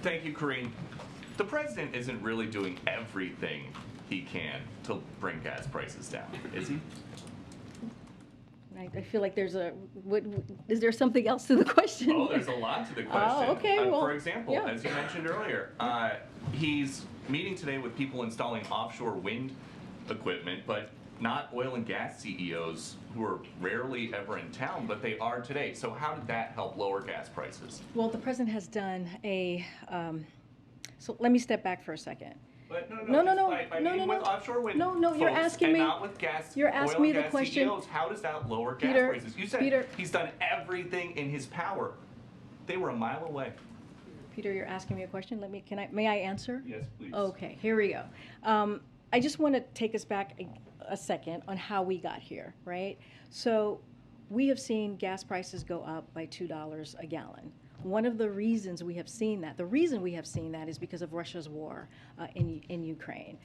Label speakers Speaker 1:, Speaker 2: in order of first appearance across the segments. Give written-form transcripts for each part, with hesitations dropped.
Speaker 1: Thank you, Karine. The president isn't really doing everything he can to bring gas prices down, is he?
Speaker 2: I feel like there's is there something else to the question?
Speaker 1: Oh, there's a lot to the question.
Speaker 2: Oh, okay. Well,
Speaker 1: for example,
Speaker 2: yeah.
Speaker 1: as you mentioned earlier, he's meeting today with people installing offshore wind equipment, but not oil and gas CEOs who are rarely ever in town, but they are today. So how did that help lower gas prices?
Speaker 2: Well, the president has done a, so let me step back for a second.
Speaker 1: But
Speaker 2: No,
Speaker 1: with offshore wind
Speaker 2: you're
Speaker 1: folks
Speaker 2: asking
Speaker 1: and
Speaker 2: me.
Speaker 1: not with gas,
Speaker 2: You're asking
Speaker 1: oil
Speaker 2: me
Speaker 1: and
Speaker 2: the
Speaker 1: gas
Speaker 2: question.
Speaker 1: CEOs. How does that lower gas
Speaker 2: Peter,
Speaker 1: prices? You said
Speaker 2: Peter,
Speaker 1: he's done everything in his power. They were a mile away.
Speaker 2: Peter, you're asking me a question. May I answer?
Speaker 1: Yes, please.
Speaker 2: Okay, here we go. I just want to take us back a second on how we got here, right? So we have seen gas prices go up by $2 a gallon. One of the reasons we have seen that, the reason we have seen that is because of Russia's war in Ukraine.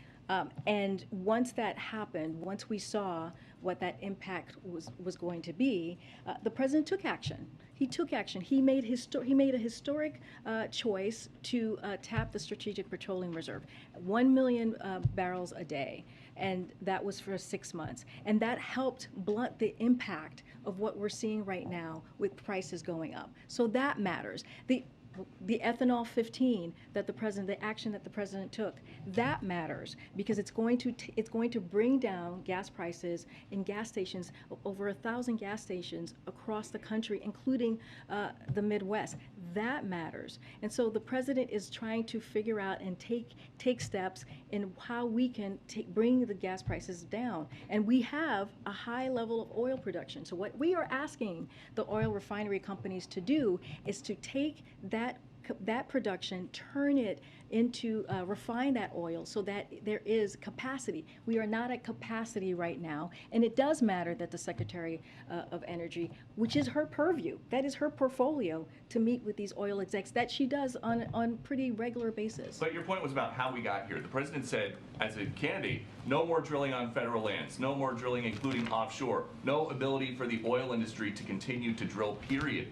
Speaker 2: And once that happened, once we saw what that impact was going to be, the president took action. He took action. He made a historic choice to tap the Strategic Petroleum Reserve, 1 million barrels a day, and that was for 6 months. And that helped blunt the impact of what we're seeing right now with prices going up. So that matters. The ethanol 15 that the action that the president took, that matters because it's going to bring down gas prices in gas stations, over 1,000 gas stations across the country, including the Midwest. That matters. And so the president is trying to figure out and take steps in how we can bring the gas prices down. And we have a high level of oil production. So what we are asking the oil refinery companies to do is to take that production, turn it into refine that oil so that there is capacity. We are not at capacity right now, and it does matter that the Secretary of Energy, which is her purview, that is her portfolio, to meet with these oil execs, that she does on pretty regular basis.
Speaker 1: But your point was about how we got here. The president said, as a candidate, no more drilling on federal lands, no more drilling including offshore, no ability for the oil industry to continue to drill, period.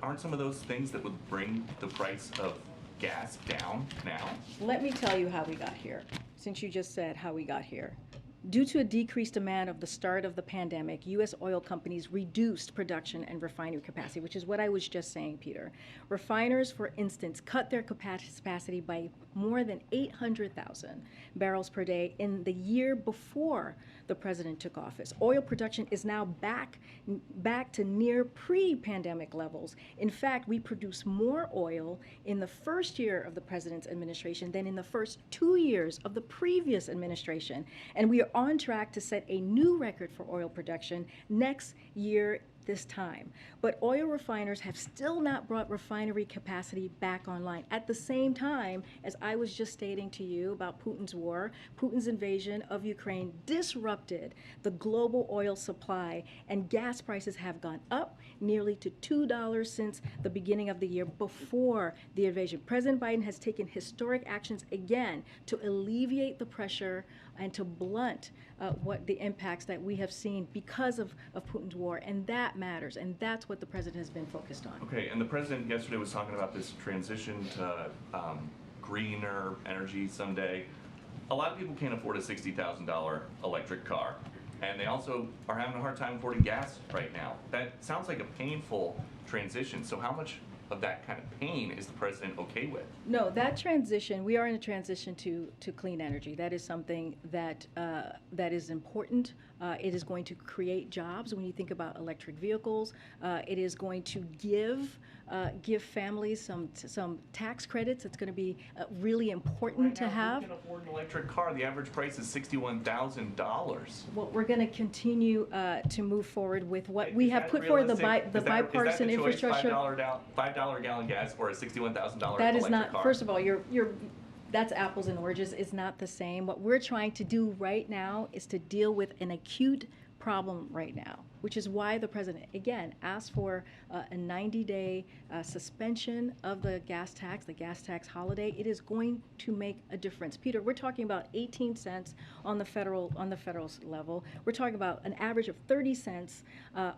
Speaker 1: Aren't some of those things that would bring the price of gas down now?
Speaker 2: Let me tell you how we got here, since you just said how we got here. Due to a decreased demand of the start of the pandemic, U.S. oil companies reduced production and refinery capacity, which is what I was just saying, Peter. Refiners, for instance, cut their capacity by more than 800,000 barrels per day in the year before the president took office. Oil production is now back to near pre-pandemic levels. In fact, we produce more oil in the first year of the president's administration than in the first 2 years of the previous administration. And we are on track to set a new record for oil production next year this time. But oil refiners have still not brought refinery capacity back online. At the same time, as I was just stating to you about Putin's war, Putin's invasion of Ukraine disrupted the global oil supply, and gas prices have gone up nearly to $2 since the beginning of the year before the invasion. President Biden has taken historic actions again to alleviate the pressure and to blunt what the impacts that we have seen because of Putin's war, and that matters, and that's what the president has been focused on.
Speaker 1: Okay, and the president yesterday was talking about this transition to greener energy someday. A lot of people can't afford a $60,000 electric car, and they also are having a hard time affording gas right now. That sounds like a painful transition, so how much of that kind of pain is the president okay with?
Speaker 2: No, that transition, we are in a transition to clean energy. That is something that is important. It is going to create jobs. When you think about electric vehicles, it is going to give families some tax credits. It's going to be really important to have.
Speaker 1: Who can afford an electric car? The average price is $61,000.
Speaker 2: Well, we're going to continue to move forward with what we have put forward, the bipartisan infrastructure.
Speaker 1: $5 gallon gas or a $61,000 electric car?
Speaker 2: That is not, first of all, that's apples and oranges. It's not the same. What we're trying to do right now is to deal with an acute problem right now. which is why the president, again, asked for a 90-day suspension of the gas tax holiday. It is going to make a difference. Peter, we're talking about 18 cents on the federal level. We're talking about an average of 30 cents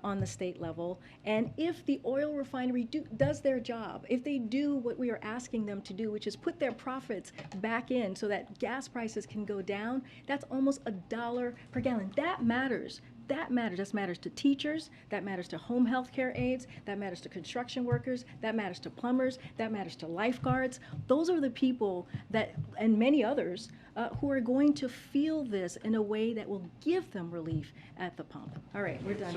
Speaker 2: on the state level. And if the oil refinery does their job, if they do what we are asking them to do, which is put their profits back in so that gas prices can go down, that's almost $1 per gallon. That matters. That matters. That matters to teachers. That matters to home health care aides. That matters to construction workers. That matters to plumbers. That matters to lifeguards. Those are the people that, and many others, who are going to feel this in a way that will give them relief at the pump. All right, we're done.